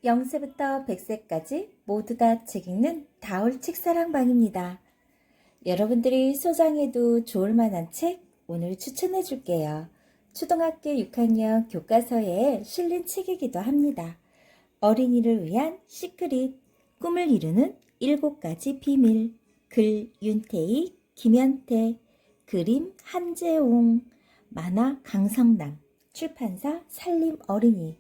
0세부터 100세까지 모두 다 책 읽는 다올 책사랑방입니다. 여러분들이 소장해도 좋을 만한 책 오늘 추천해 줄게요. 초등학교 6학년 교과서에 실린 책이기도 합니다. 어린이를 위한 시크릿, 꿈을 이루는 7가지 비밀. 글 윤태희, 김현태, 그림 한재홍, 만화 강성남, 출판사 살림어린이.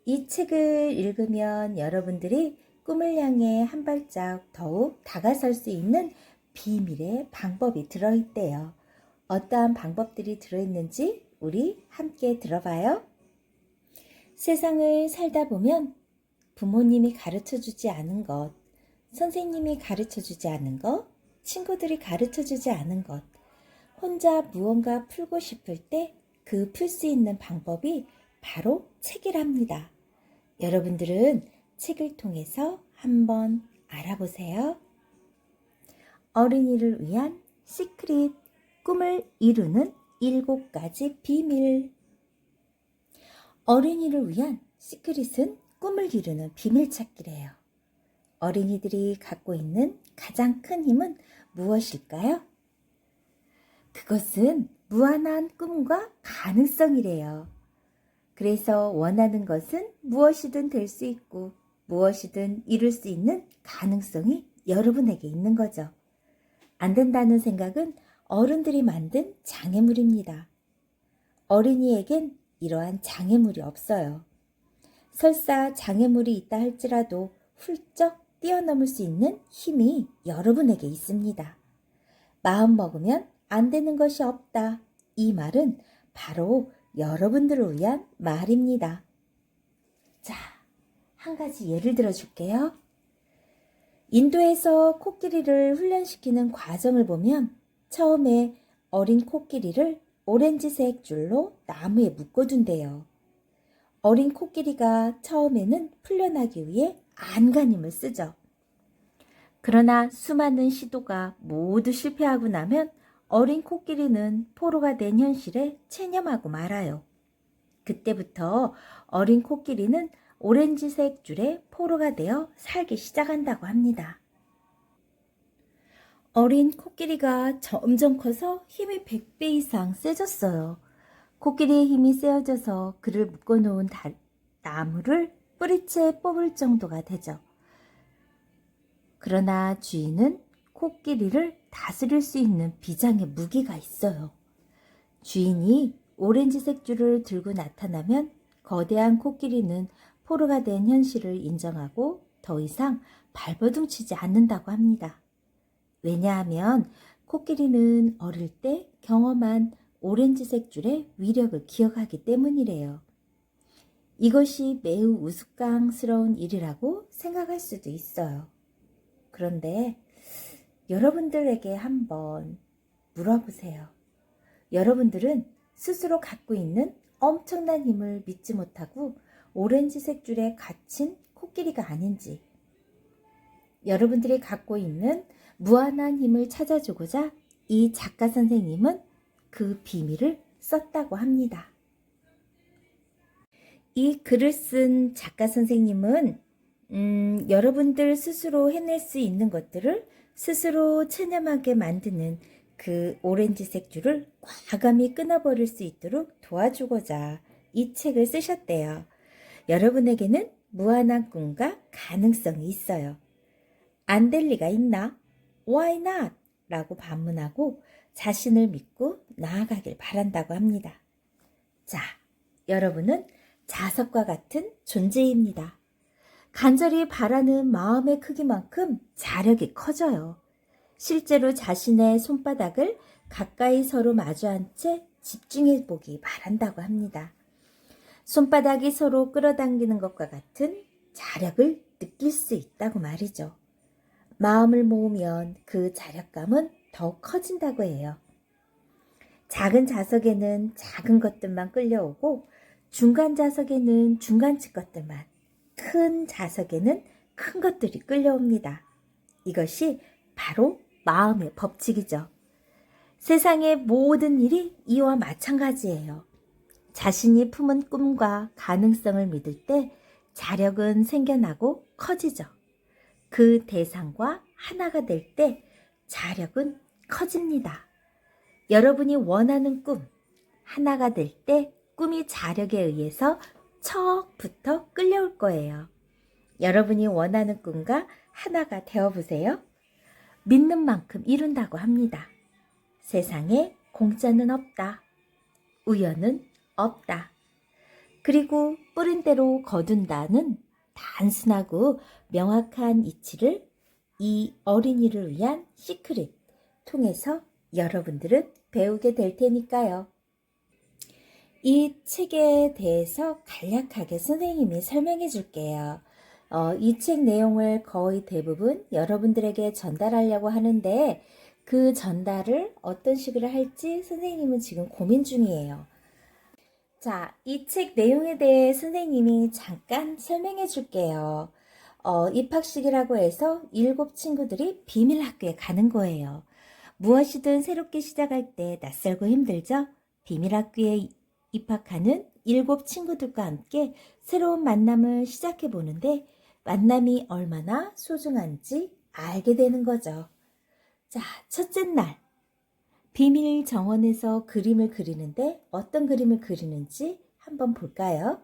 이 책을 읽으면 여러분들이 꿈을 향해 한 발짝 더욱 다가설 수 있는 비밀의 방법이 들어있대요. 어떠한 방법들이 들어있는지 우리 함께 들어봐요. 세상을 살다 보면 부모님이 가르쳐주지 않은 것, 선생님이 가르쳐주지 않은 것, 친구들이 가르쳐주지 않은 것, 혼자 무언가 풀고 싶을 때 그 풀 수 있는 방법이 바로 책이랍니다. 여러분들은 책을 통해서 한번 알아보세요. 어린이를 위한 시크릿, 꿈을 이루는 7가지 비밀. 어린이를 위한 시크릿은 꿈을 이루는 비밀 찾기래요. 어린이들이 갖고 있는 가장 큰 힘은 무엇일까요? 그것은 무한한 꿈과 가능성이래요. 그래서 원하는 것은 무엇이든 될 수 있고 무엇이든 이룰 수 있는 가능성이 여러분에게 있는 거죠. 안 된다는 생각은 어른들이 만든 장애물입니다. 어린이에겐 이러한 장애물이 없어요. 설사 장애물이 있다 할지라도 훌쩍 뛰어넘을 수 있는 힘이 여러분에게 있습니다. 마음 먹으면 안 되는 것이 없다. 이 말은 바로 여러분들을 위한 말입니다. 자, 한 가지 예를 들어 줄게요. 인도에서 코끼리를 훈련시키는 과정을 보면 처음에 어린 코끼리를 오렌지색 줄로 나무에 묶어둔대요. 어린 코끼리가 처음에는 풀려나기 위해 안간힘을 쓰죠. 그러나 수많은 시도가 모두 실패하고 나면 어린 코끼리는 포로가 된 현실에 체념하고 말아요. 그때부터 어린 코끼리는 오렌지색 줄에 포로가 되어 살기 시작한다고 합니다. 어린 코끼리가 점점 커서 힘이 100배 이상 세졌어요. 코끼리의 힘이 세어져서 그를 묶어놓은 나무를 뿌리채 뽑을 정도가 되죠. 그러나 주인은 코끼리를 다스릴 수 있는 비장의 무기가 있어요. 주인이 오렌지색 줄을 들고 나타나면 거대한 코끼리는 포로가 된 현실을 인정하고 더 이상 발버둥치지 않는다고 합니다. 왜냐하면 코끼리는 어릴 때 경험한 오렌지색 줄의 위력을 기억하기 때문이래요. 이것이 매우 우스꽝스러운 일이라고 생각할 수도 있어요. 그런데 여러분들에게 한번 물어보세요. 여러분들은 스스로 갖고 있는 엄청난 힘을 믿지 못하고 오렌지색 줄에 갇힌 코끼리가 아닌지, 여러분들이 갖고 있는 무한한 힘을 찾아주고자 이 작가 선생님은 그 비밀을 썼다고 합니다. 이 글을 쓴 작가 선생님은 여러분들 스스로 해낼 수 있는 것들을 스스로 체념하게 만드는 그 오렌지색 줄을 과감히 끊어버릴 수 있도록 도와주고자 이 책을 쓰셨대요. 여러분에게는 무한한 꿈과 가능성이 있어요. 안 될 리가 있나? Why not? 라고 반문하고 자신을 믿고 나아가길 바란다고 합니다. 자, 여러분은 자석과 같은 존재입니다. 간절히 바라는 마음의 크기만큼 자력이 커져요. 실제로 자신의 손바닥을 가까이 서로 마주한 채 집중해 보기 바란다고 합니다. 손바닥이 서로 끌어당기는 것과 같은 자력을 느낄 수 있다고 말이죠. 마음을 모으면 그 자력감은 더 커진다고 해요. 작은 자석에는 작은 것들만 끌려오고 중간 자석에는 중간치 것들만, 큰 자석에는 큰 것들이 끌려옵니다. 이것이 바로 마음의 법칙이죠. 세상의 모든 일이 이와 마찬가지예요. 자신이 품은 꿈과 가능성을 믿을 때 자력은 생겨나고 커지죠. 그 대상과 하나가 될 때 자력은 커집니다. 여러분이 원하는 꿈, 하나가 될 때 꿈이 자력에 의해서 척 붙어 끌려올 거예요. 여러분이 원하는 꿈과 하나가 되어보세요. 믿는 만큼 이룬다고 합니다. 세상에 공짜는 없다. 우연은 없다. 그리고 뿌린 대로 거둔다는 단순하고 명확한 이치를 이 어린이를 위한 시크릿 통해서 여러분들은 배우게 될 테니까요. 이 책에 대해서 간략하게 선생님이 설명해 줄게요. 이 책 내용을 거의 대부분 여러분들에게 전달하려고 하는데 그 전달을 어떤 식으로 할지 선생님은 지금 고민 중이에요. 자, 이 책 내용에 대해 선생님이 잠깐 설명해 줄게요. 입학식이라고 해서 7 친구들이 비밀 학교에 가는 거예요. 무엇이든 새롭게 시작할 때 낯설고 힘들죠? 비밀 학교에 입학하는 7 친구들과 함께 새로운 만남을 시작해 보는데 만남이 얼마나 소중한지 알게 되는 거죠. 자, 첫째 날. 비밀 정원에서 그림을 그리는데 어떤 그림을 그리는지 한번 볼까요?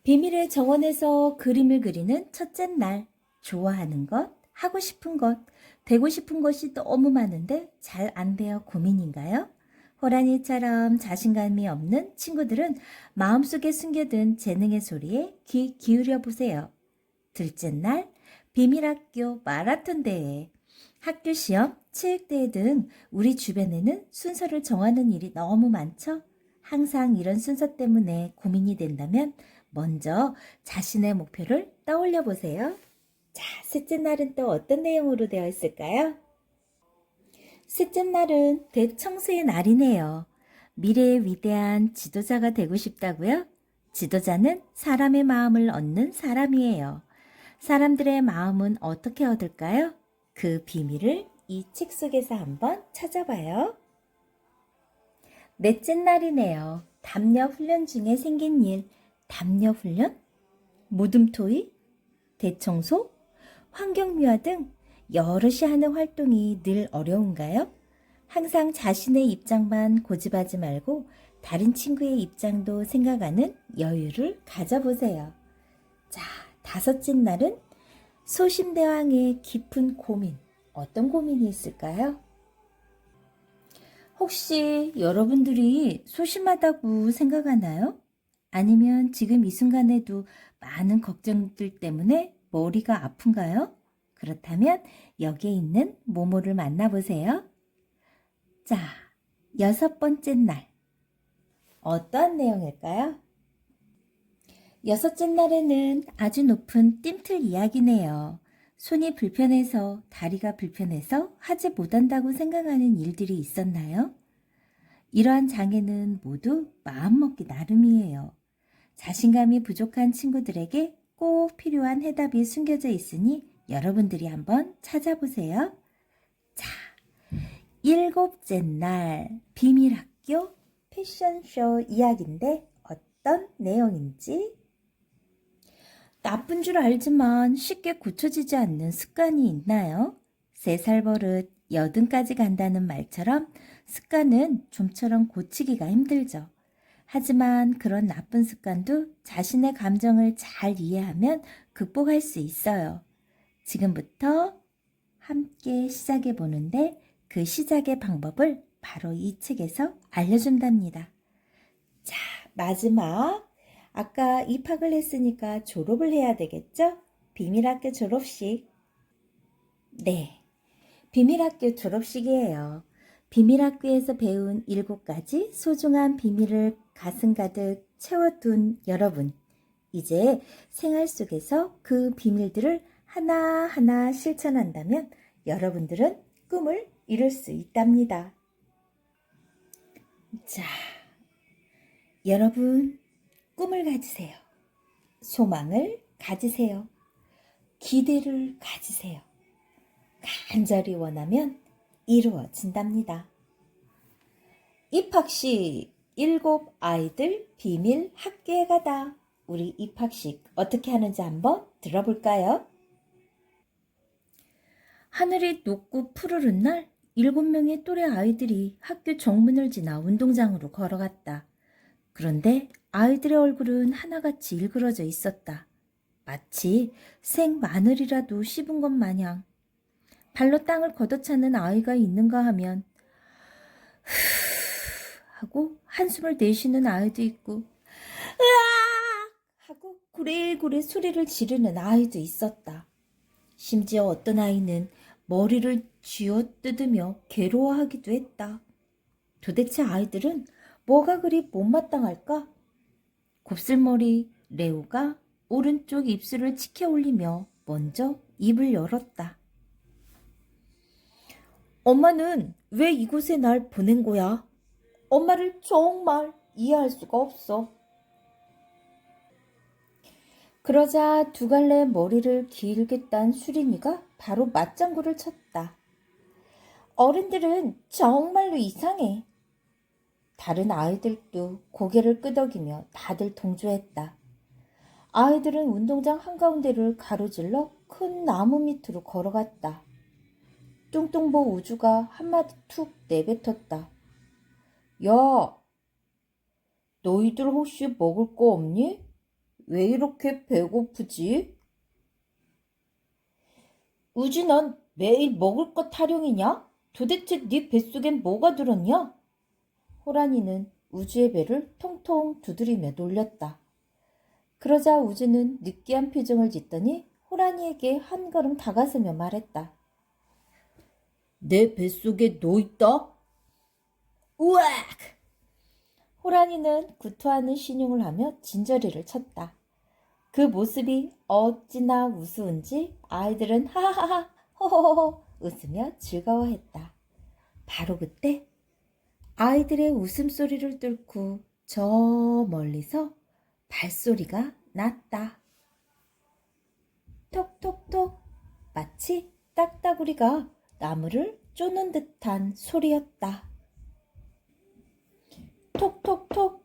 비밀의 정원에서 그림을 그리는 첫째 날. 좋아하는 것, 하고 싶은 것, 되고 싶은 것이 너무 많은데 잘 안 되어 고민인가요? 호랑이처럼 자신감이 없는 친구들은 마음속에 숨겨둔 재능의 소리에 귀 기울여 보세요. 둘째 날, 비밀학교 마라톤 대회. 학교 시험, 체육대회 등 우리 주변에는 순서를 정하는 일이 너무 많죠? 항상 이런 순서 때문에 고민이 된다면 먼저 자신의 목표를 떠올려 보세요. 자, 셋째 날은 또 어떤 내용으로 되어 있을까요? 셋째 날은 대청소의 날이네요. 미래의 위대한 지도자가 되고 싶다고요? 지도자는 사람의 마음을 얻는 사람이에요. 사람들의 마음은 어떻게 얻을까요? 그 비밀을 이 책 속에서 한번 찾아봐요. 넷째 날이네요. 담요 훈련 중에 생긴 일. 담요 훈련? 무덤토이? 대청소? 환경미화 등 여럿이 하는 활동이 늘 어려운가요? 항상 자신의 입장만 고집하지 말고 다른 친구의 입장도 생각하는 여유를 가져보세요. 자, 다섯째 날은 소심대왕의 깊은 고민. 어떤 고민이 있을까요? 혹시 여러분들이 소심하다고 생각하나요? 아니면 지금 이 순간에도 많은 걱정들 때문에 머리가 아픈가요? 그렇다면 여기에 있는 모모를 만나보세요. 자, 6번째 날. 어떠한 내용일까요? 6째 날에는 아주 높은 띰틀 이야기네요. 손이 불편해서 다리가 불편해서 하지 못한다고 생각하는 일들이 있었나요? 이러한 장애는 모두 마음먹기 나름이에요. 자신감이 부족한 친구들에게 꼭 필요한 해답이 숨겨져 있으니 여러분들이 한번 찾아보세요. 자, 7째 날 비밀학교 패션쇼 이야기인데 어떤 내용인지. 나쁜 줄 알지만 쉽게 고쳐지지 않는 습관이 있나요? 3살 버릇 80까지 간다는 말처럼 습관은 좀처럼 고치기가 힘들죠. 하지만 그런 나쁜 습관도 자신의 감정을 잘 이해하면 극복할 수 있어요. 지금부터 함께 시작해 보는데 그 시작의 방법을 바로 이 책에서 알려준답니다. 자, 마지막. 아까 입학을 했으니까 졸업을 해야 되겠죠? 비밀학교 졸업식. 네, 비밀학교 졸업식이에요. 비밀학교에서 배운 7가지 소중한 비밀을 가슴 가득 채워둔 여러분. 이제 생활 속에서 그 비밀들을 하나하나 실천한다면 여러분들은 꿈을 이룰 수 있답니다. 자, 여러분 꿈을 가지세요. 소망을 가지세요. 기대를 가지세요. 간절히 원하면 이루어진답니다. 입학식 7 아이들 비밀 학교에 가다. 우리 입학식 어떻게 하는지 한번 들어볼까요? 하늘이 높고 푸르른 날 7명의 또래 아이들이 학교 정문을 지나 운동장으로 걸어갔다. 그런데 아이들의 얼굴은 하나같이 일그러져 있었다. 마치 생 마늘이라도 씹은 것 마냥. 발로 땅을 걷어차는 아이가 있는가 하면 하고 한숨을 내쉬는 아이도 있고 으아! 하고 고래고래 소리를 지르는 아이도 있었다. 심지어 어떤 아이는 머리를 쥐어뜯으며 괴로워하기도 했다. 도대체 아이들은 뭐가 그리 못마땅할까? 곱슬머리 레오가 오른쪽 입술을 치켜 올리며 먼저 입을 열었다. 엄마는 왜 이곳에 날 보낸 거야? 엄마를 정말 이해할 수가 없어. 그러자 두 갈래 머리를 길게 딴 수린이가 바로 맞장구를 쳤다. 어른들은 정말로 이상해. 다른 아이들도 고개를 끄덕이며 다들 동조했다. 아이들은 운동장 한가운데를 가로질러 큰 나무 밑으로 걸어갔다. 뚱뚱보 우주가 한마디 툭 내뱉었다. 야, 너희들 혹시 먹을 거 없니? 왜 이렇게 배고프지? 우주 넌 매일 먹을 것 타령이냐? 도대체 네 뱃속엔 뭐가 들었냐? 호란이는 우주의 배를 통통 두드리며 놀렸다. 그러자 우주는 느끼한 표정을 짓더니 호란이에게 한 걸음 다가서며 말했다. 내 뱃속에 너 있다? 우악! 호란이는 구토하는 신용을 하며 진저리를 쳤다. 그 모습이 어찌나 우스운지 아이들은 하하하 호호호 웃으며 즐거워했다. 바로 그때 아이들의 웃음소리를 뚫고 저 멀리서 발소리가 났다. 톡톡톡 마치 딱따구리가 나무를 쪼는 듯한 소리였다. 톡톡톡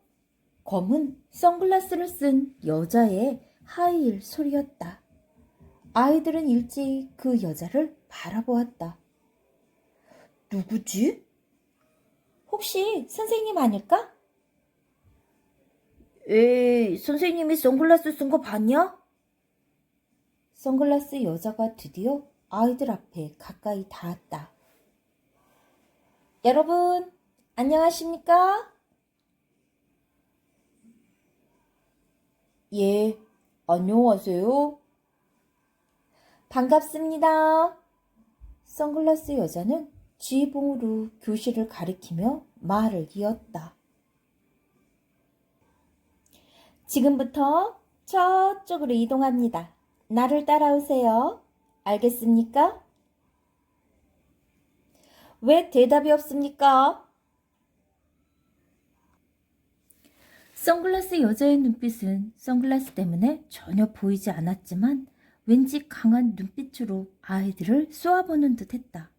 검은 선글라스를 쓴 여자의 하이힐 소리였다. 아이들은 일찍 그 여자를 바라보았다. 누구지? 혹시 선생님 아닐까? 에이, 선생님이 선글라스 쓴 거 봤냐? 선글라스 여자가 드디어 아이들 앞에 가까이 닿았다. 여러분, 안녕하십니까? 예, 안녕하세요. 반갑습니다. 선글라스 여자는 지휘봉으로 교실을 가리키며 말을 이었다. 지금부터 저쪽으로 이동합니다. 나를 따라오세요. 알겠습니까? 왜 대답이 없습니까? 선글라스 여자의 눈빛은 선글라스 때문에 전혀 보이지 않았지만 왠지 강한 눈빛으로 아이들을 쏘아보는 듯 했다.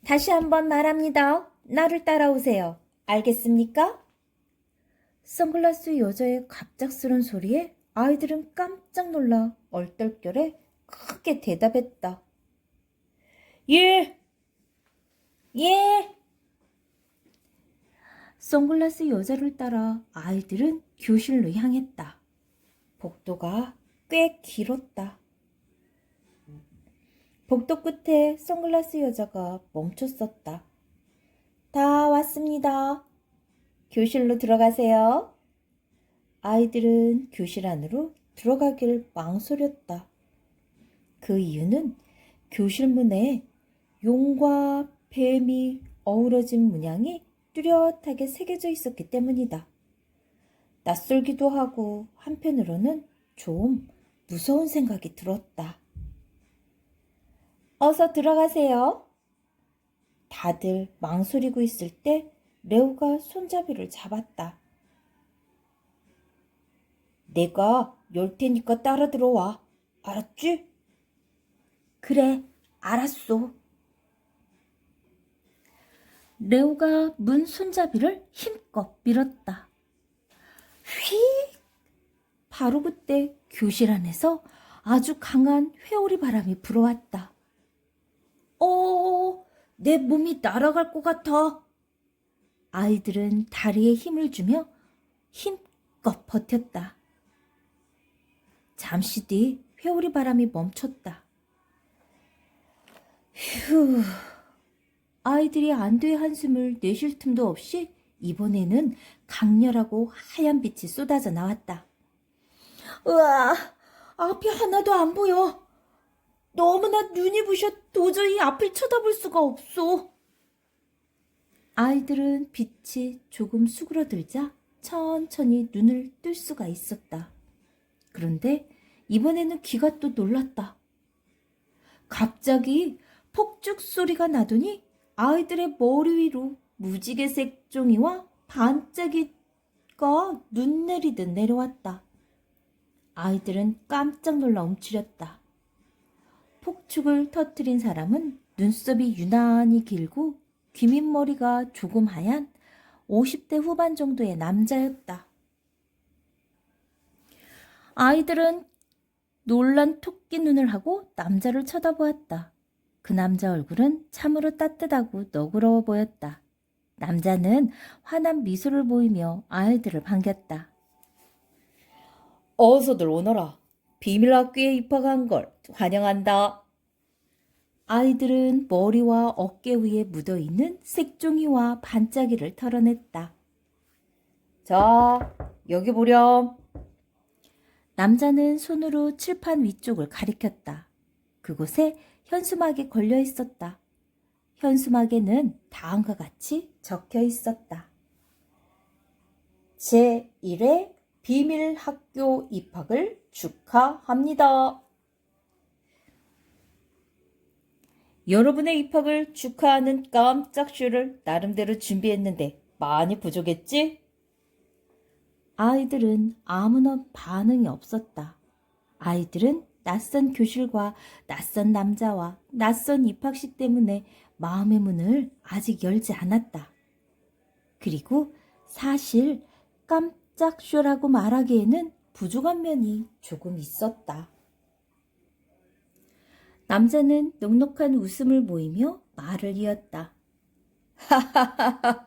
다시 한번 말합니다. 나를 따라오세요. 알겠습니까? 선글라스 여자의 갑작스런 소리에 아이들은 깜짝 놀라 얼떨결에 크게 대답했다. 예! 예! 선글라스 여자를 따라 아이들은 교실로 향했다. 복도가 꽤 길었다. 복도 끝에 선글라스 여자가 멈췄었다. 다 왔습니다. 교실로 들어가세요. 아이들은 교실 안으로 들어가길 망설였다. 그 이유는 교실 문에 용과 뱀이 어우러진 문양이 뚜렷하게 새겨져 있었기 때문이다. 낯설기도 하고 한편으로는 좀 무서운 생각이 들었다. 어서 들어가세요. 다들 망설이고 있을 때 레오가 손잡이를 잡았다. 내가 열 테니까 따라 들어와. 알았지? 그래, 알았어. 레오가 문 손잡이를 힘껏 밀었다. 휙! 바로 그때 교실 안에서 아주 강한 회오리 바람이 불어왔다. 내 몸이 날아갈 것 같아. 아이들은 다리에 힘을 주며 힘껏 버텼다. 잠시 뒤 회오리 바람이 멈췄다. 휴. 아이들이 안도의 한숨을 내쉴 틈도 없이 이번에는 강렬하고 하얀 빛이 쏟아져 나왔다. 으아, 앞이 하나도 안 보여. 너무나 눈이 부셔 도저히 앞을 쳐다볼 수가 없어. 아이들은 빛이 조금 수그러들자 천천히 눈을 뜰 수가 있었다. 그런데 이번에는 귀가 또 놀랐다. 갑자기 폭죽 소리가 나더니 아이들의 머리 위로 무지개 색종이와 반짝이가 눈 내리듯 내려왔다. 아이들은 깜짝 놀라 움츠렸다. 폭죽을 터뜨린 사람은 눈썹이 유난히 길고 귀밑머리가 조금 하얀 50대 후반 정도의 남자였다. 아이들은 놀란 토끼 눈을 하고 남자를 쳐다보았다. 그 남자 얼굴은 참으로 따뜻하고 너그러워 보였다. 남자는 환한 미소를 보이며 아이들을 반겼다. 어서들 오너라. 비밀학교에 입학한 걸 환영한다. 아이들은 머리와 어깨 위에 묻어있는 색종이와 반짝이를 털어냈다. 자, 여기 보렴. 남자는 손으로 칠판 위쪽을 가리켰다. 그곳에 현수막이 걸려 있었다. 현수막에는 다음과 같이 적혀 있었다. 제1회 비밀학교 입학을 축하합니다. 여러분의 입학을 축하하는 깜짝 쇼를 나름대로 준비했는데 많이 부족했지? 아이들은 아무런 반응이 없었다. 아이들은 낯선 교실과 낯선 남자와 낯선 입학식 때문에 마음의 문을 아직 열지 않았다. 그리고 사실 깜짝 쇼라고 말하기에는 부족한 면이 조금 있었다. 남자는 넉넉한 웃음을 보이며 말을 이었다. 하하하하.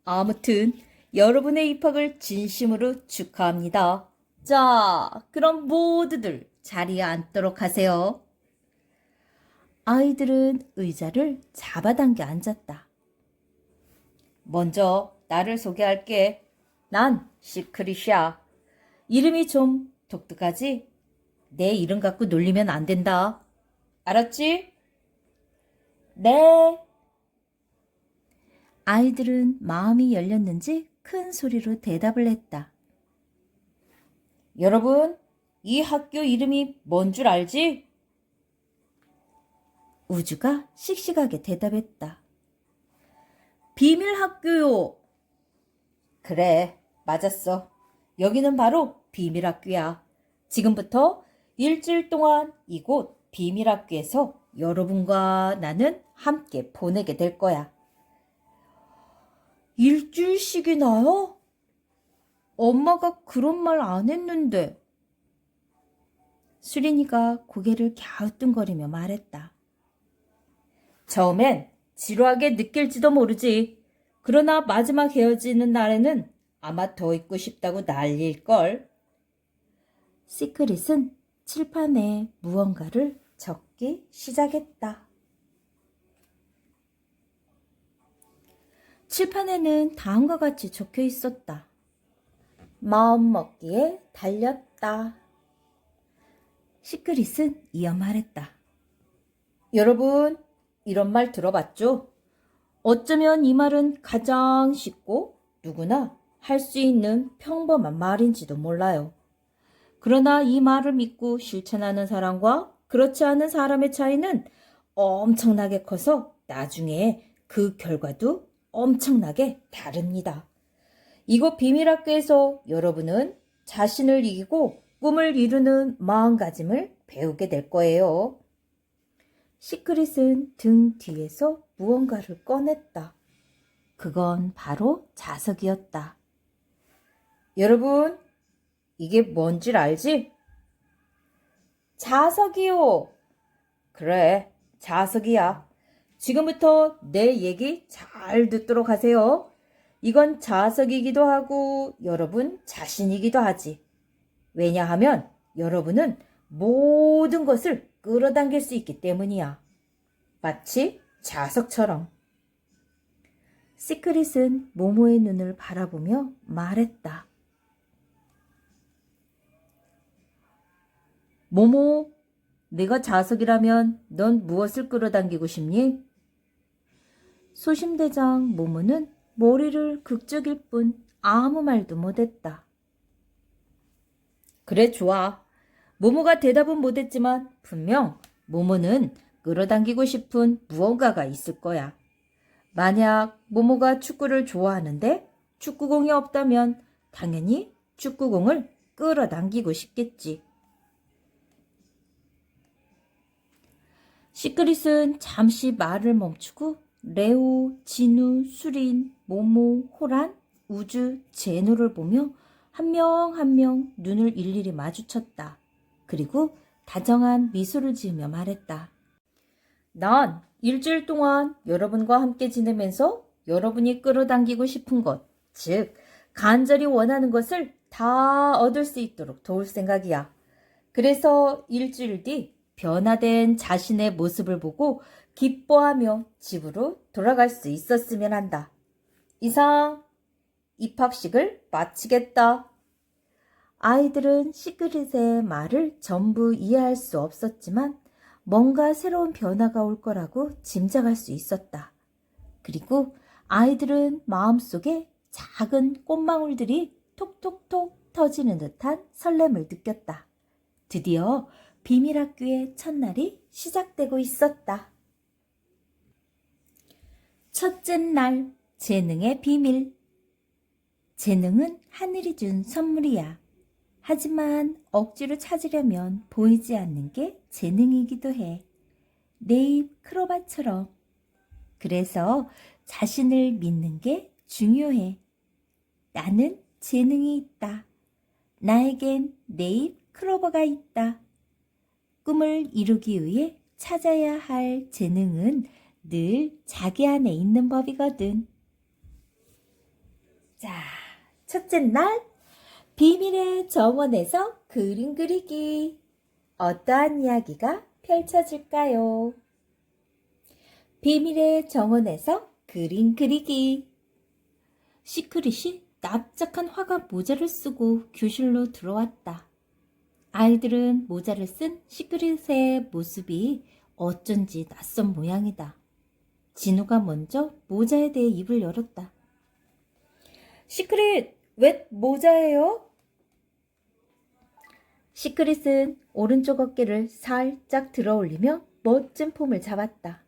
아무튼 여러분의 입학을 진심으로 축하합니다. 자, 그럼 모두들 자리에 앉도록 하세요. 아이들은 의자를 잡아당겨 앉았다. 먼저 나를 소개할게. 난 시크릿이야. 이름이 좀 독특하지? 내 이름 갖고 놀리면 안 된다. 알았지? 네. 아이들은 마음이 열렸는지 큰 소리로 대답을 했다. 여러분, 이 학교 이름이 뭔 줄 알지? 우주가 씩씩하게 대답했다. 비밀학교요. 그래, 맞았어. 여기는 바로 비밀학교야. 지금부터 일주일 동안 이곳 비밀학교에서 여러분과 나는 함께 보내게 될 거야. 일주일씩이나요? 엄마가 그런 말 안 했는데. 수린이가 고개를 갸우뚱거리며 말했다. 처음엔 지루하게 느낄지도 모르지. 그러나 마지막 헤어지는 날에는 아마 더 있고 싶다고 난릴걸. 시크릿은 칠판에 무언가를 적기 시작했다. 칠판에는 다음과 같이 적혀 있었다. 마음먹기에 달렸다. 시크릿은 이어 말했다. 여러분, 이런 말 들어봤죠? 어쩌면 이 말은 가장 쉽고 누구나 할 수 있는 평범한 말인지도 몰라요. 그러나 이 말을 믿고 실천하는 사람과 그렇지 않은 사람의 차이는 엄청나게 커서 나중에 그 결과도 엄청나게 다릅니다. 이곳 비밀학교에서 여러분은 자신을 이기고 꿈을 이루는 마음가짐을 배우게 될 거예요. 시크릿은 등 뒤에서 무언가를 꺼냈다. 그건 바로 자석이었다. 여러분, 이게 뭔지 알지? 자석이요. 그래, 자석이야. 지금부터 내 얘기 잘 듣도록 하세요. 이건 자석이기도 하고 여러분 자신이기도 하지. 왜냐하면 여러분은 모든 것을 끌어당길 수 있기 때문이야. 마치 자석처럼. 시크릿은 모모의 눈을 바라보며 말했다. 모모, 내가 자석이라면 넌 무엇을 끌어당기고 싶니? 소심대장 모모는 머리를 극적일 뿐 아무 말도 못했다. 그래, 좋아. 모모가 대답은 못했지만 분명 모모는 끌어당기고 싶은 무언가가 있을 거야. 만약 모모가 축구를 좋아하는데 축구공이 없다면 당연히 축구공을 끌어당기고 싶겠지. 시크릿은 잠시 말을 멈추고 레오, 진우, 수린, 모모, 호란, 우주, 제노를 보며 한 명 한 명 눈을 일일이 마주쳤다. 그리고 다정한 미소를 지으며 말했다. 난 일주일 동안 여러분과 함께 지내면서 여러분이 끌어당기고 싶은 것, 즉 간절히 원하는 것을 다 얻을 수 있도록 도울 생각이야. 그래서 일주일 뒤 변화된 자신의 모습을 보고 기뻐하며 집으로 돌아갈 수 있었으면 한다. 이상 입학식을 마치겠다. 아이들은 시크릿의 말을 전부 이해할 수 없었지만 뭔가 새로운 변화가 올 거라고 짐작할 수 있었다. 그리고 아이들은 마음속에 작은 꽃망울들이 톡톡톡 터지는 듯한 설렘을 느꼈다. 드디어 비밀학교의 첫날이 시작되고 있었다. 첫째 날, 재능의 비밀. 재능은 하늘이 준 선물이야. 하지만 억지로 찾으려면 보이지 않는 게 재능이기도 해. 내 입 크로바처럼. 그래서 자신을 믿는 게 중요해. 나는 재능이 있다. 나에겐 내 입 크로버가 있다. 꿈을 이루기 위해 찾아야 할 재능은 늘 자기 안에 있는 법이거든. 자, 첫째 날, 비밀의 정원에서 그림 그리기. 어떠한 이야기가 펼쳐질까요? 비밀의 정원에서 그림 그리기. 시크릿이 납작한 화가 모자를 쓰고 교실로 들어왔다. 아이들은 모자를 쓴 시크릿의 모습이 어쩐지 낯선 모양이다. 진우가 먼저 모자에 대해 입을 열었다. 시크릿, 왜 모자예요? 시크릿은 오른쪽 어깨를 살짝 들어 올리며 멋진 폼을 잡았다.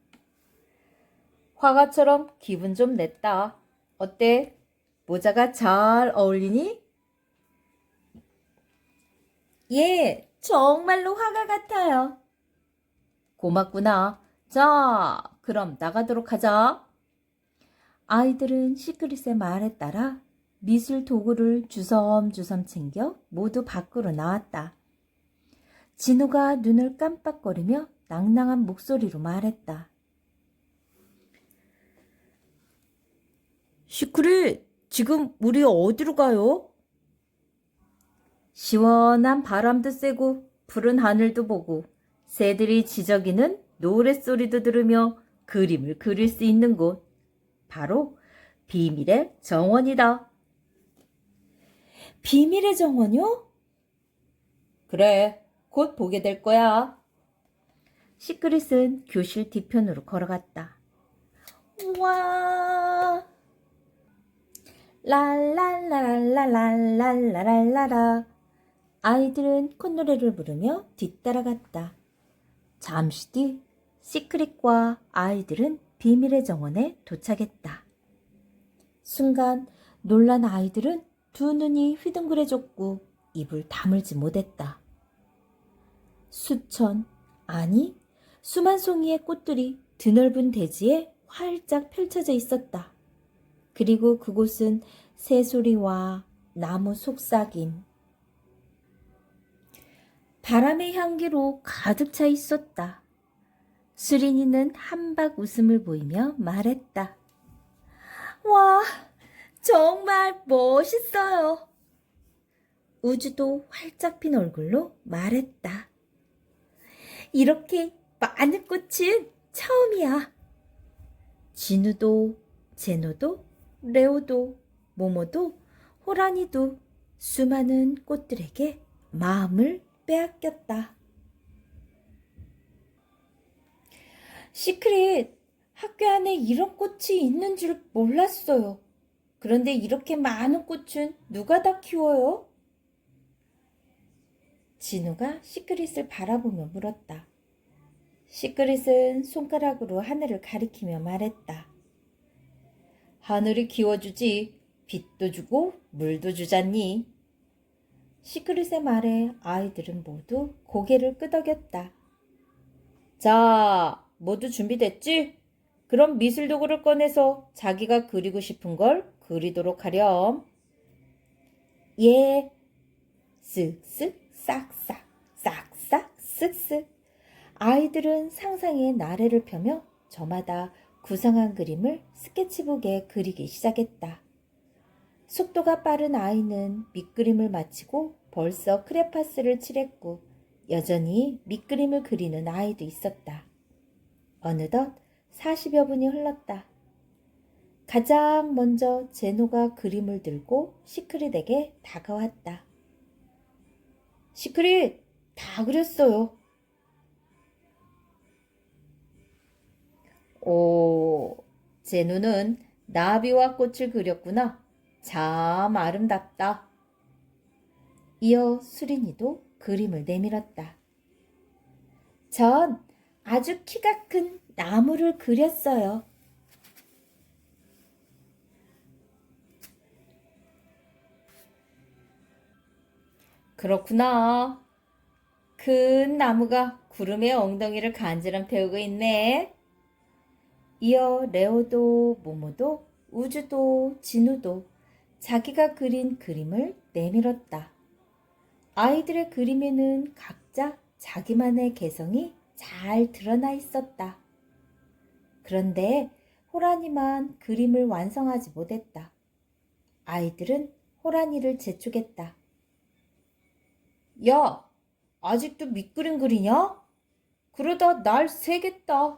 화가처럼 기분 좀 냈다. 어때? 모자가 잘 어울리니? 예, 정말로 화가 같아요. 고맙구나. 자, 그럼 나가도록 하자. 아이들은 시크릿의 말에 따라 미술 도구를 주섬주섬 챙겨 모두 밖으로 나왔다. 진우가 눈을 깜빡거리며 낭낭한 목소리로 말했다. 시크릿, 지금 우리 어디로 가요? 시원한 바람도 쐬고 푸른 하늘도 보고 새들이 지저귀는 노랫소리도 들으며 그림을 그릴 수 있는 곳. 바로 비밀의 정원이다. 비밀의 정원이요? 그래, 곧 보게 될 거야. 시크릿은 교실 뒤편으로 걸어갔다. 우와! 랄랄라랄랄랄랄랄라라. 아이들은 콧노래를 부르며 뒤따라갔다. 잠시 뒤 시크릿과 아이들은 비밀의 정원에 도착했다. 순간 놀란 아이들은 두 눈이 휘둥그레졌고 입을 다물지 못했다. 수천, 아니 수만 송이의 꽃들이 드넓은 대지에 활짝 펼쳐져 있었다. 그리고 그곳은 새소리와 나무 속삭임, 바람의 향기로 가득 차 있었다. 수린이는 한박 웃음을 보이며 말했다. 와, 정말 멋있어요. 우주도 활짝 핀 얼굴로 말했다. 이렇게 많은 꽃은 처음이야. 진우도, 제노도, 레오도, 모모도, 호란이도 수많은 꽃들에게 마음을 빼앗겼다. 시크릿, 학교 안에 이런 꽃이 있는 줄 몰랐어요. 그런데 이렇게 많은 꽃은 누가 다 키워요? 진우가 시크릿을 바라보며 물었다. 시크릿은 손가락으로 하늘을 가리키며 말했다. 하늘이 키워주지 빛도 주고 물도 주잖니. 시크릿의 말에 아이들은 모두 고개를 끄덕였다. 자, 모두 준비됐지? 그럼 미술 도구를 꺼내서 자기가 그리고 싶은 걸 그리도록 하렴. 예, 쓱쓱 싹싹 싹싹 쓱쓱. 아이들은 상상의 나래를 펴며 저마다 구성한 그림을 스케치북에 그리기 시작했다. 속도가 빠른 아이는 밑그림을 마치고 벌써 크레파스를 칠했고 여전히 밑그림을 그리는 아이도 있었다. 어느덧 40여 분이 흘렀다. 가장 먼저 제노가 그림을 들고 시크릿에게 다가왔다. 시크릿, 다 그렸어요. 오, 제노는 나비와 꽃을 그렸구나. 참 아름답다. 이어 수린이도 그림을 내밀었다. 전 아주 키가 큰 나무를 그렸어요. 그렇구나. 큰 나무가 구름의 엉덩이를 간지럼 태우고 있네. 이어 레오도 모모도 우주도 진우도 자기가 그린 그림을 내밀었다. 아이들의 그림에는 각자 자기만의 개성이 잘 드러나 있었다. 그런데 호란이만 그림을 완성하지 못했다. 아이들은 호란이를 재촉했다. 야, 아직도 밑그림 그리냐? 그러다 날 새겠다.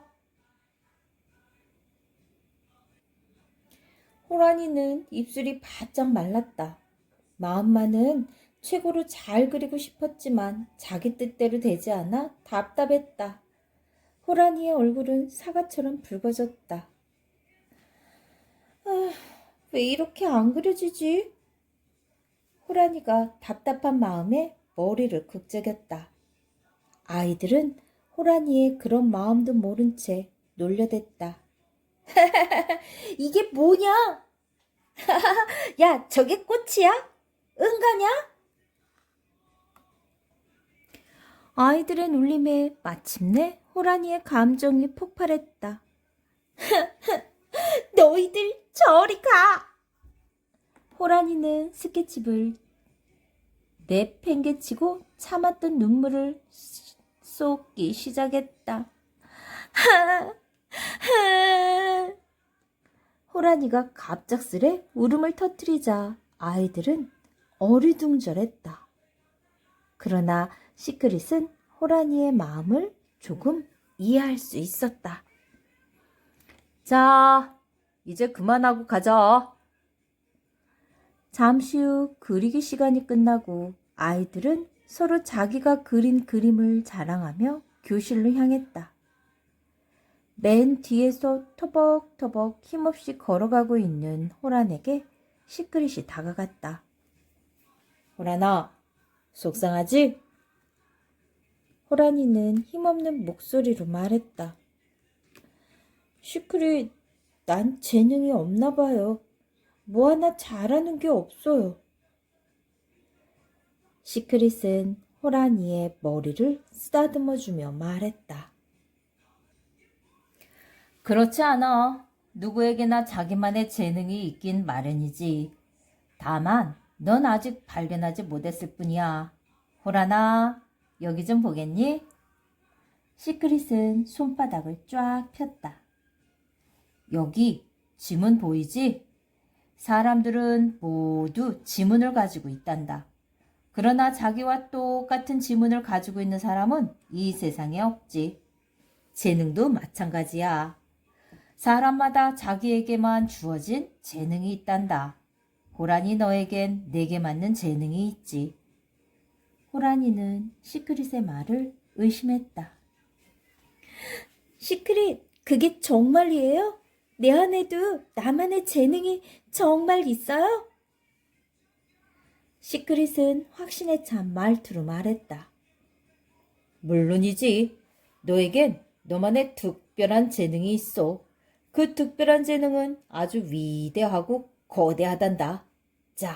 호란이는 입술이 바짝 말랐다. 마음만은 최고로 잘 그리고 싶었지만 자기 뜻대로 되지 않아 답답했다. 호란이의 얼굴은 사과처럼 붉어졌다. 아, 왜 이렇게 안 그려지지? 호란이가 답답한 마음에 머리를 극적였다. 아이들은 호란이의 그런 마음도 모른 채 놀려댔다. 이게 뭐냐? 야, 저게 꽃이야? 응가냐? 아이들의 놀림에 마침내 호란이의 감정이 폭발했다. 너희들 저리 가! 호란이는 스케치북을 내팽개치고 참았던 눈물을 쏟기 시작했다. 호란이가 갑작스레 울음을 터뜨리자 아이들은 어리둥절했다. 그러나 시크릿은 호란이의 마음을 조금 이해할 수 있었다. 자, 이제 그만하고 가자. 잠시 후 그리기 시간이 끝나고 아이들은 서로 자기가 그린 그림을 자랑하며 교실로 향했다. 맨 뒤에서 터벅터벅 힘없이 걸어가고 있는 호란에게 시크릿이 다가갔다. 호란아, 속상하지? 호란이는 힘없는 목소리로 말했다. 시크릿, 난 재능이 없나 봐요. 뭐 하나 잘하는 게 없어요. 시크릿은 호란이의 머리를 쓰다듬어주며 말했다. 그렇지 않아. 누구에게나 자기만의 재능이 있긴 마련이지. 다만 넌 아직 발견하지 못했을 뿐이야. 호란아, 여기 좀 보겠니? 시크릿은 손바닥을 쫙 폈다. 여기 지문 보이지? 사람들은 모두 지문을 가지고 있단다. 그러나 자기와 똑같은 지문을 가지고 있는 사람은 이 세상에 없지. 재능도 마찬가지야. 사람마다 자기에게만 주어진 재능이 있단다. 호란이 너에겐 내게 맞는 재능이 있지. 호란이는 시크릿의 말을 의심했다. 시크릿, 그게 정말이에요? 내 안에도 나만의 재능이 정말 있어요? 시크릿은 확신에 찬 말투로 말했다. 물론이지. 너에겐 너만의 특별한 재능이 있어. 그 특별한 재능은 아주 위대하고 거대하단다. 자,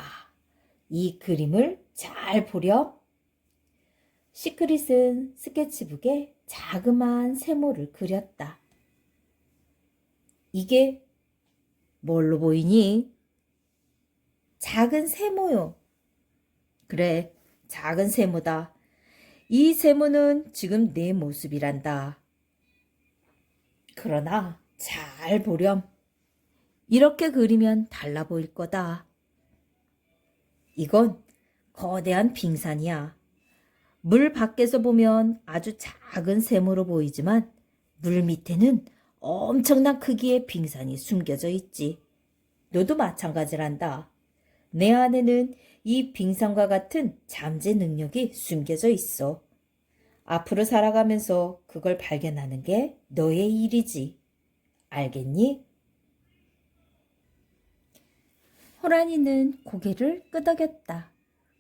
이 그림을 잘 보렴. 시크릿은 스케치북에 자그마한 세모를 그렸다. 이게 뭘로 보이니? 작은 세모요. 그래, 작은 세모다. 이 세모는 지금 내 모습이란다. 그러나 잘 보렴. 이렇게 그리면 달라 보일 거다. 이건 거대한 빙산이야. 물 밖에서 보면 아주 작은 세모로 보이지만 물 밑에는 엄청난 크기의 빙산이 숨겨져 있지. 너도 마찬가지란다. 내 안에는 이 빙산과 같은 잠재 능력이 숨겨져 있어. 앞으로 살아가면서 그걸 발견하는 게 너의 일이지. 알겠니? 호란이는 고개를 끄덕였다.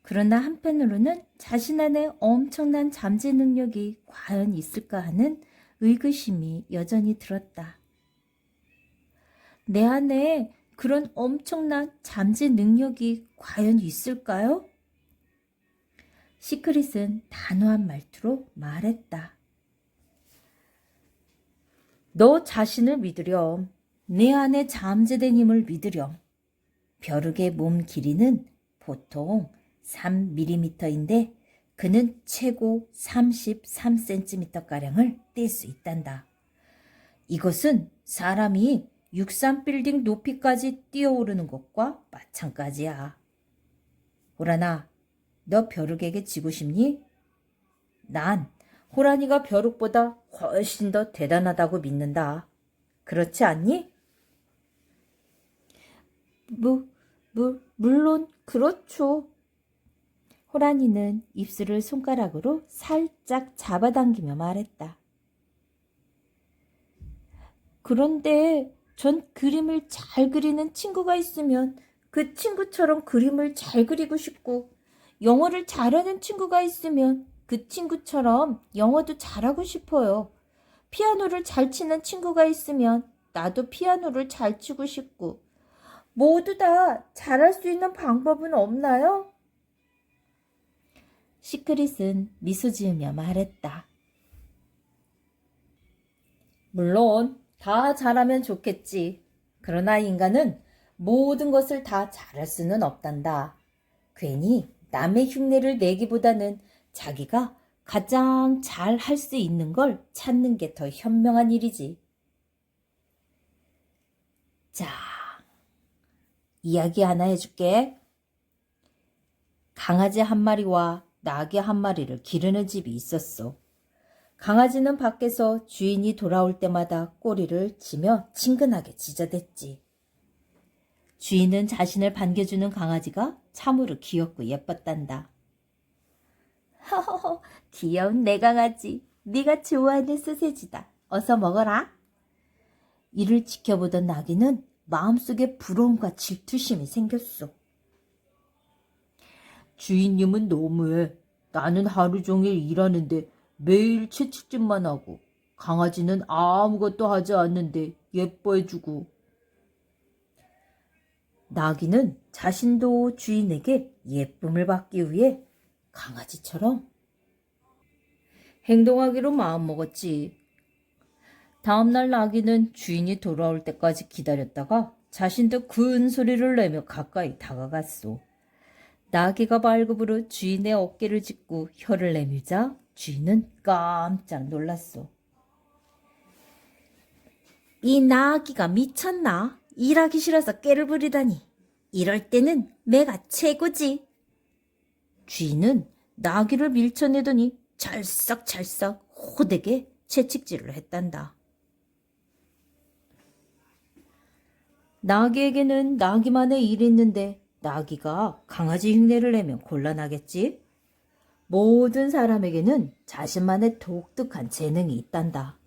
그러나 한편으로는 자신 안에 엄청난 잠재 능력이 과연 있을까 하는 의구심이 여전히 들었다. 내 안에 그런 엄청난 잠재 능력이 과연 있을까요? 시크릿은 단호한 말투로 말했다. 너 자신을 믿으렴. 내 안에 잠재된 힘을 믿으렴. 벼룩의 몸 길이는 보통 3mm인데 그는 최고 33cm가량을 뗄 수 있단다. 이것은 사람이 63빌딩 높이까지 뛰어오르는 것과 마찬가지야. 호란아, 너 벼룩에게 지고 싶니? 난 호란이가 벼룩보다 훨씬 더 대단하다고 믿는다. 그렇지 않니? 물론 그렇죠. 호란이는 입술을 손가락으로 살짝 잡아당기며 말했다. 그런데 전 그림을 잘 그리는 친구가 있으면 그 친구처럼 그림을 잘 그리고 싶고, 영어를 잘하는 친구가 있으면 그 친구처럼 영어도 잘하고 싶어요. 피아노를 잘 치는 친구가 있으면 나도 피아노를 잘 치고 싶고, 모두 다 잘할 수 있는 방법은 없나요? 시크릿은 미소 지으며 말했다. 물론 다 잘하면 좋겠지. 그러나 인간은 모든 것을 다 잘할 수는 없단다. 괜히 남의 흉내를 내기보다는 자기가 가장 잘 할 수 있는 걸 찾는 게 더 현명한 일이지. 자, 이야기 하나 해줄게. 강아지 한 마리와 나귀 한 마리를 기르는 집이 있었어. 강아지는 밖에서 주인이 돌아올 때마다 꼬리를 치며 친근하게 짖어댔지. 주인은 자신을 반겨주는 강아지가 참으로 귀엽고 예뻤단다. 허허허, 귀여운 내 강아지. 네가 좋아하는 소세지다. 어서 먹어라. 이를 지켜보던 나귀는 마음속에 부러움과 질투심이 생겼어. 주인님은 너무해. 나는 하루 종일 일하는데 매일 채찍질만 하고, 강아지는 아무것도 하지 않는데 예뻐해주고. 나귀는 자신도 주인에게 예쁨을 받기 위해 강아지처럼 행동하기로 마음먹었지. 다음날 나귀는 주인이 돌아올 때까지 기다렸다가 자신도 큰 소리를 내며 가까이 다가갔소. 나귀가 발굽으로 주인의 어깨를 짚고 혀를 내밀자 쥐는 깜짝 놀랐어. 이 나아기가 미쳤나? 일하기 싫어서 꾀를 부리다니. 이럴 때는 매가 최고지. 쥐는 나귀를 밀쳐내더니 찰싹찰싹 호되게 채찍질을 했단다. 나귀에게는 나귀만의 일이 있는데 나귀가 강아지 흉내를 내면 곤란하겠지? 모든 사람에게는 자신만의 독특한 재능이 있단다.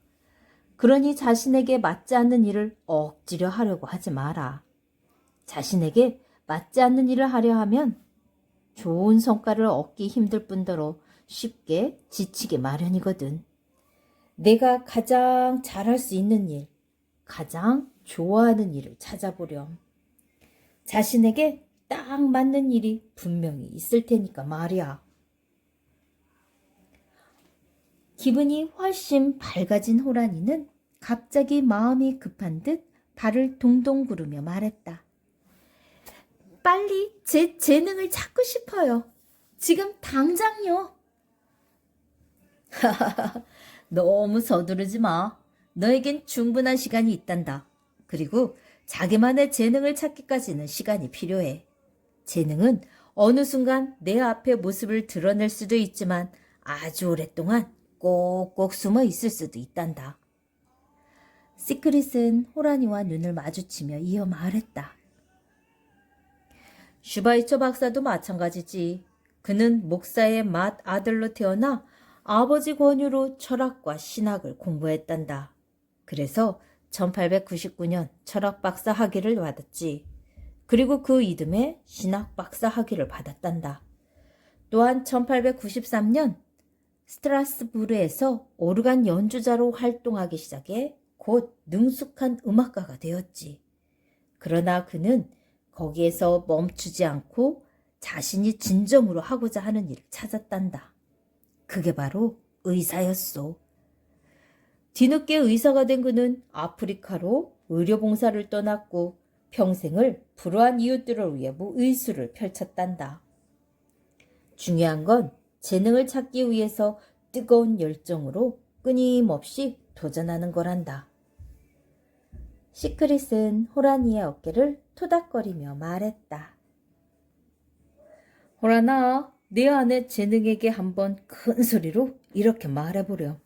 그러니 자신에게 맞지 않는 일을 억지로 하려고 하지 마라. 자신에게 맞지 않는 일을 하려 하면 좋은 성과를 얻기 힘들 뿐더러 쉽게 지치기 마련이거든. 내가 가장 잘할 수 있는 일, 가장 좋아하는 일을 찾아보렴. 자신에게 딱 맞는 일이 분명히 있을 테니까 말이야. 기분이 훨씬 밝아진 호란이는 갑자기 마음이 급한 듯 발을 동동 구르며 말했다. 빨리 제 재능을 찾고 싶어요. 지금 당장요. 너무 서두르지 마. 너에겐 충분한 시간이 있단다. 그리고 자기만의 재능을 찾기까지는 시간이 필요해. 재능은 어느 순간 내 앞에 모습을 드러낼 수도 있지만 아주 오랫동안 꼭꼭 숨어 있을 수도 있단다. 시크릿은 호란이와 눈을 마주치며 이어 말했다. 슈바이처 박사도 마찬가지지. 그는 목사의 맏 아들로 태어나 아버지 권유로 철학과 신학을 공부했단다. 그래서 1899년 철학 박사 학위를 받았지. 그리고 그 이듬해 신학 박사 학위를 받았단다. 또한 1893년 스트라스부르에서 오르간 연주자로 활동하기 시작해 곧 능숙한 음악가가 되었지. 그러나 그는 거기에서 멈추지 않고 자신이 진정으로 하고자 하는 일을 찾았단다. 그게 바로 의사였소. 뒤늦게 의사가 된 그는 아프리카로 의료봉사를 떠났고 평생을 불우한 이웃들을 위해 의수를 펼쳤단다. 중요한 건 재능을 찾기 위해서 뜨거운 열정으로 끊임없이 도전하는 거란다. 시크릿은 호란이의 어깨를 토닥거리며 말했다. 호란아, 내 안의 재능에게 한번 큰 소리로 이렇게 말해보렴.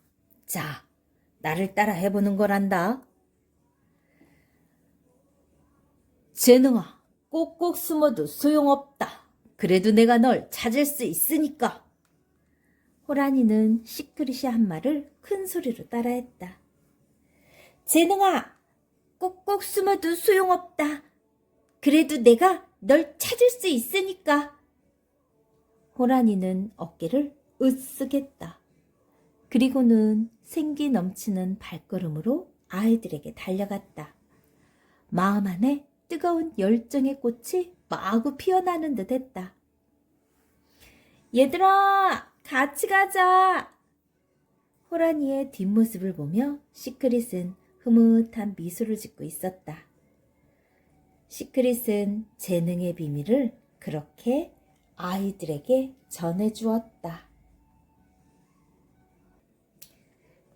자, 나를 따라 해보는 거란다. 재능아, 꼭꼭 숨어도 소용없다. 그래도 내가 널 찾을 수 있으니까. 호란이는 시크릿이 한 말을 큰 소리로 따라했다. 재능아, 꼭꼭 숨어도 소용없다. 그래도 내가 널 찾을 수 있으니까. 호란이는 어깨를 으쓱했다. 그리고는 생기 넘치는 발걸음으로 아이들에게 달려갔다. 마음 안에 뜨거운 열정의 꽃이 마구 피어나는 듯 했다. 얘들아, 같이 가자. 호란이의 뒷모습을 보며 시크릿은 흐뭇한 미소를 짓고 있었다. 시크릿은 재능의 비밀을 그렇게 아이들에게 전해주었다.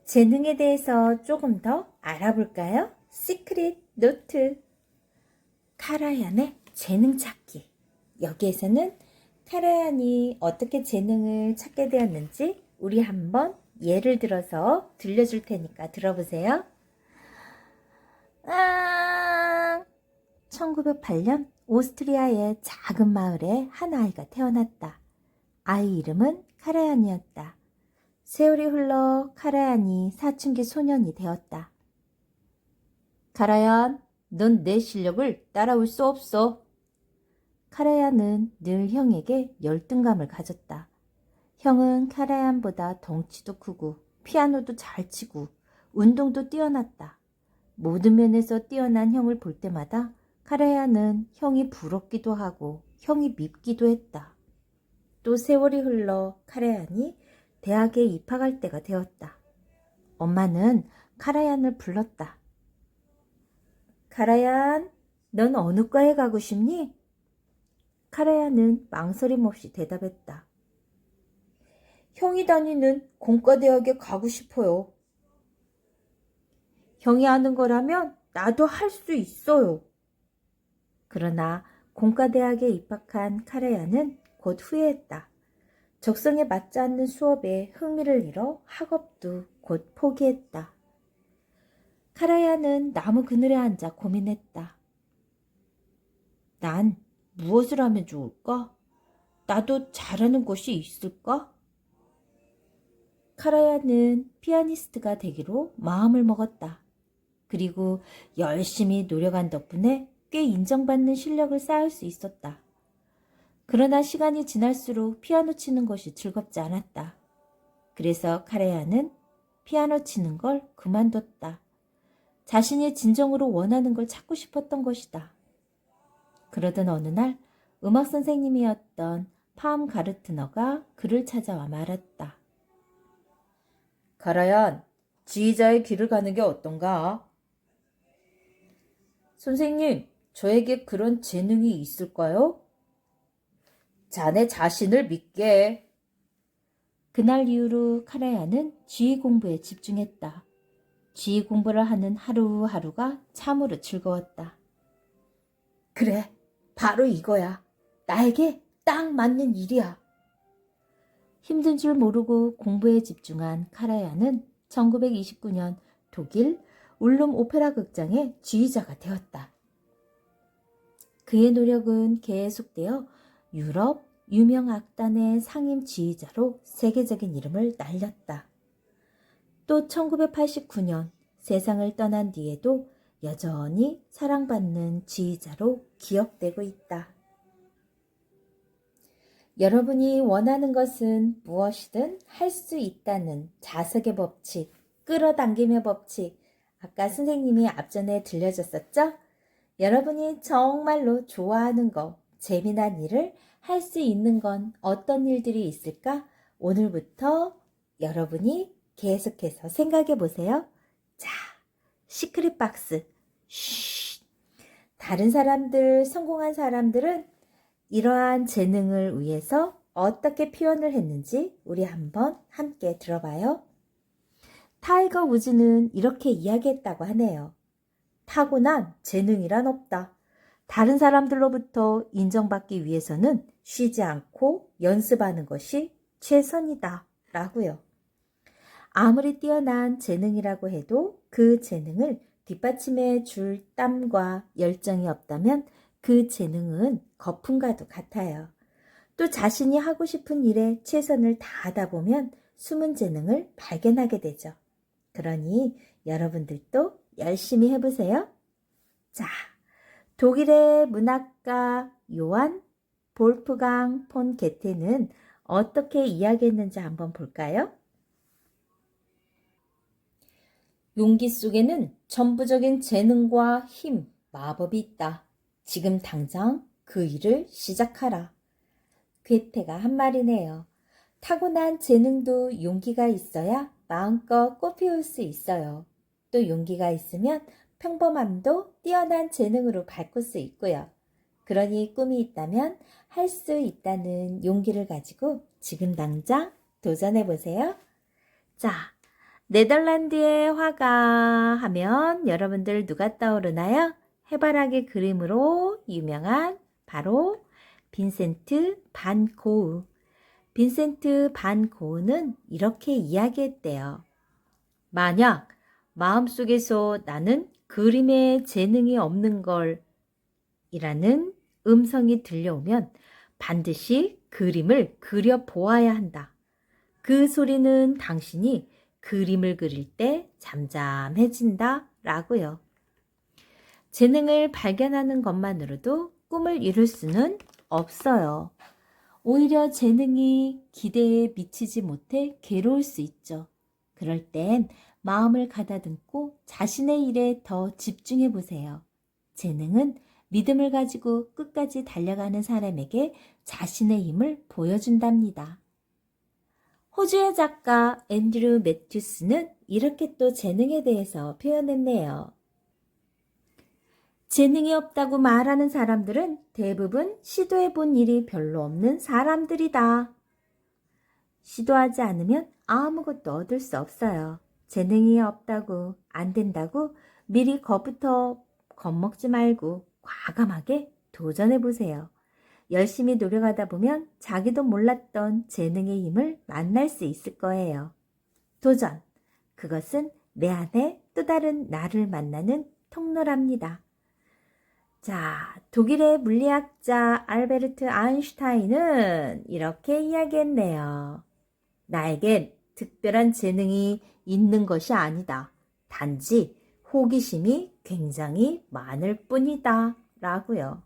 재능에 대해서 조금 더 알아볼까요? 시크릿 노트. 카라얀의 재능 찾기. 여기에서는 카라얀이 어떻게 재능을 찾게 되었는지 우리 한번 예를 들어서 들려줄 테니까 들어보세요. 1908년 오스트리아의 작은 마을에 한 아이가 태어났다. 아이 이름은 카라얀이었다. 세월이 흘러 카라얀이 사춘기 소년이 되었다. 카라얀, 넌 내 실력을 따라올 수 없어. 카라얀은 늘 형에게 열등감을 가졌다. 형은 카라얀보다 덩치도 크고 피아노도 잘 치고 운동도 뛰어났다. 모든 면에서 뛰어난 형을 볼 때마다 카라얀은 형이 부럽기도 하고 형이 밉기도 했다. 또 세월이 흘러 카라얀이 대학에 입학할 때가 되었다. 엄마는 카라얀을 불렀다. 카라얀, 넌 어느 과에 가고 싶니? 카라얀은 망설임 없이 대답했다. 형이 다니는 공과대학에 가고 싶어요. 형이 하는 거라면 나도 할 수 있어요. 그러나 공과대학에 입학한 카라야는 곧 후회했다. 적성에 맞지 않는 수업에 흥미를 잃어 학업도 곧 포기했다. 카라야는 나무 그늘에 앉아 고민했다. 난 무엇을 하면 좋을까? 나도 잘하는 곳이 있을까? 카라야는 피아니스트가 되기로 마음을 먹었다. 그리고 열심히 노력한 덕분에 꽤 인정받는 실력을 쌓을 수 있었다. 그러나 시간이 지날수록 피아노 치는 것이 즐겁지 않았다. 그래서 카라야는 피아노 치는 걸 그만뒀다. 자신이 진정으로 원하는 걸 찾고 싶었던 것이다. 그러던 어느 날 음악 선생님이었던 팜 가르트너가 그를 찾아와 말했다. 카라얀, 지휘자의 길을 가는 게 어떤가? 선생님, 저에게 그런 재능이 있을까요? 자네 자신을 믿게. 그날 이후로 카라야는 지휘 공부에 집중했다. 지휘 공부를 하는 하루하루가 참으로 즐거웠다. 그래, 바로 이거야. 나에게 딱 맞는 일이야. 힘든 줄 모르고 공부에 집중한 카라야는 1929년 독일 울름 오페라 극장의 지휘자가 되었다. 그의 노력은 계속되어 유럽 유명 악단의 상임 지휘자로 세계적인 이름을 날렸다. 또 1989년 세상을 떠난 뒤에도 여전히 사랑받는 지휘자로 기억되고 있다. 여러분이 원하는 것은 무엇이든 할 수 있다는 자석의 법칙, 끌어당김의 법칙, 아까 선생님이 앞전에 들려줬었죠? 여러분이 정말로 좋아하는 거, 재미난 일을 할 수 있는 건 어떤 일들이 있을까? 오늘부터 여러분이 계속해서 생각해 보세요. 자, 시크릿 박스. 쉬. 다른 사람들, 성공한 사람들은 이러한 재능을 위해서 어떻게 표현을 했는지 우리 한번 함께 들어봐요. 타이거 우즈는 이렇게 이야기했다고 하네요. 타고난 재능이란 없다. 다른 사람들로부터 인정받기 위해서는 쉬지 않고 연습하는 것이 최선이다. 라고요. 아무리 뛰어난 재능이라고 해도 그 재능을 뒷받침해 줄 땀과 열정이 없다면 그 재능은 거품과도 같아요. 또 자신이 하고 싶은 일에 최선을 다하다 보면 숨은 재능을 발견하게 되죠. 그러니 여러분들도 열심히 해보세요. 자, 독일의 문학가 요한 볼프강 폰 게테는 어떻게 이야기했는지 한번 볼까요? 용기 속에는 전부적인 재능과 힘, 마법이 있다. 지금 당장 그 일을 시작하라. 괴테가 한 말이네요. 타고난 재능도 용기가 있어야 마음껏 꽃피울 수 있어요. 또 용기가 있으면 평범함도 뛰어난 재능으로 바꿀 수 있고요. 그러니 꿈이 있다면 할 수 있다는 용기를 가지고 지금 당장 도전해보세요. 자, 네덜란드의 화가 하면 여러분들 누가 떠오르나요? 해바라기 그림으로 유명한 바로 빈센트 반 고흐. 빈센트 반 고흐는 이렇게 이야기했대요. 만약 마음속에서 나는 그림에 재능이 없는 걸 이라는 음성이 들려오면 반드시 그림을 그려 보아야 한다. 그 소리는 당신이 그림을 그릴 때 잠잠해진다 라고요. 재능을 발견하는 것만으로도 꿈을 이룰 수는 없어요. 오히려 재능이 기대에 미치지 못해 괴로울 수 있죠. 그럴 땐 마음을 가다듬고 자신의 일에 더 집중해 보세요. 재능은 믿음을 가지고 끝까지 달려가는 사람에게 자신의 힘을 보여준답니다. 호주의 작가 앤드류 매튜스는 이렇게 또 재능에 대해서 표현했네요. 재능이 없다고 말하는 사람들은 대부분 시도해 본 일이 별로 없는 사람들이다. 시도하지 않으면 아무것도 얻을 수 없어요. 재능이 없다고, 안 된다고 미리 겁부터 겁먹지 말고 과감하게 도전해 보세요. 열심히 노력하다 보면 자기도 몰랐던 재능의 힘을 만날 수 있을 거예요. 도전. 그것은 내 안에 또 다른 나를 만나는 통로랍니다. 자, 독일의 물리학자 알베르트 아인슈타인은 이렇게 이야기했네요. 나에겐 특별한 재능이 있는 것이 아니다. 단지 호기심이 굉장히 많을 뿐이다. 라고요.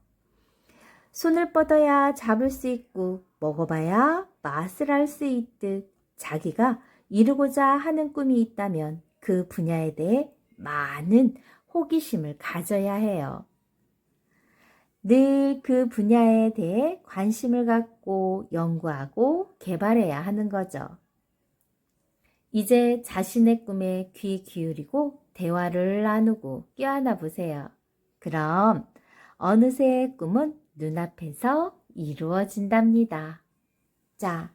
손을 뻗어야 잡을 수 있고 먹어봐야 맛을 알 수 있듯 자기가 이루고자 하는 꿈이 있다면 그 분야에 대해 많은 호기심을 가져야 해요. 늘 그 분야에 대해 관심을 갖고 연구하고 개발해야 하는 거죠. 이제 자신의 꿈에 귀 기울이고 대화를 나누고 껴안아 보세요. 그럼 어느새 꿈은 눈앞에서 이루어진답니다. 자,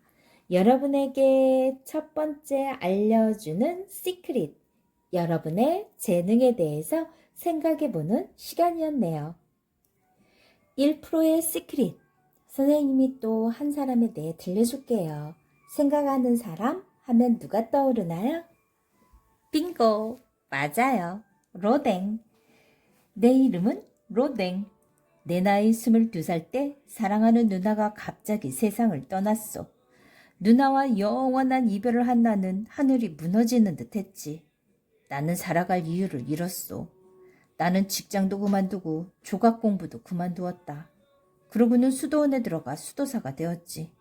여러분에게 첫 번째 알려주는 시크릿, 여러분의 재능에 대해서 생각해보는 시간이었네요. 1%의 시크릿, 선생님이 또 한 사람에 대해 들려줄게요. 생각하는 사람 하면 누가 떠오르나요? 빙고! 맞아요. 로댕. 내 이름은 로댕. 내 나이 22살 때 사랑하는 누나가 갑자기 세상을 떠났어. 누나와 영원한 이별을 한 나는 하늘이 무너지는 듯 했지. 나는 살아갈 이유를 잃었어. 나는 직장도 그만두고 조각 공부도 그만두었다. 그러고는 수도원에 들어가 수도사가 되었지.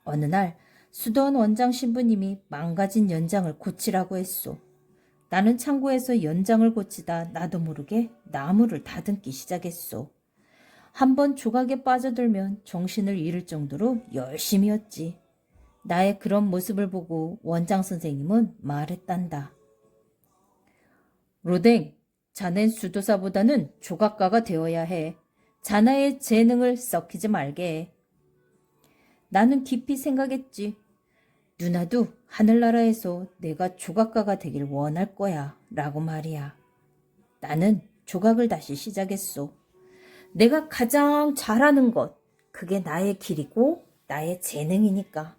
어느 날 수도원 원장 신부님이 망가진 연장을 고치라고 했소. 나는 창고에서 연장을 고치다 나도 모르게 나무를 다듬기 시작했소. 한번 조각에 빠져들면 정신을 잃을 정도로 열심히 했지. 나의 그런 모습을 보고 원장 선생님은 말했단다. 로댕, 자넨 수도사보다는 조각가가 되어야 해. 자네의 재능을 썩히지 말게 해. 나는 깊이 생각했지. 누나도 하늘나라에서 내가 조각가가 되길 원할 거야 라고 말이야. 나는 조각을 다시 시작했어. 내가 가장 잘하는 것, 그게 나의 길이고 나의 재능이니까.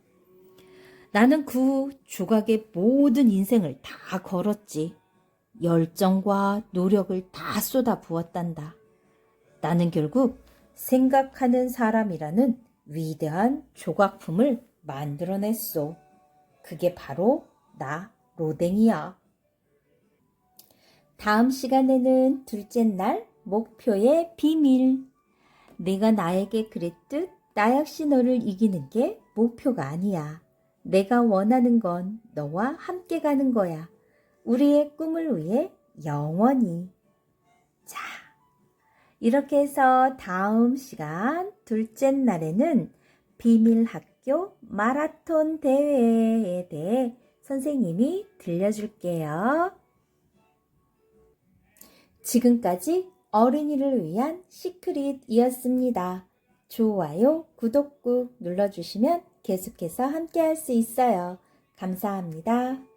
나는 그 조각의 모든 인생을 다 걸었지. 열정과 노력을 다 쏟아 부었단다. 나는 결국 생각하는 사람이라는 위대한 조각품을 만들어냈소. 그게 바로 나 로댕이야. 다음 시간에는 둘째 날 목표의 비밀. 내가 나에게 그랬듯 나 역시 너를 이기는 게 목표가 아니야. 내가 원하는 건 너와 함께 가는 거야. 우리의 꿈을 위해 영원히. 자, 이렇게 해서 다음 시간 둘째 날에는 비밀학교 마라톤 대회에 대해 선생님이 들려줄게요. 지금까지 어린이를 위한 시크릿이었습니다. 좋아요, 구독 꾹 눌러주시면 계속해서 함께 할 수 있어요. 감사합니다.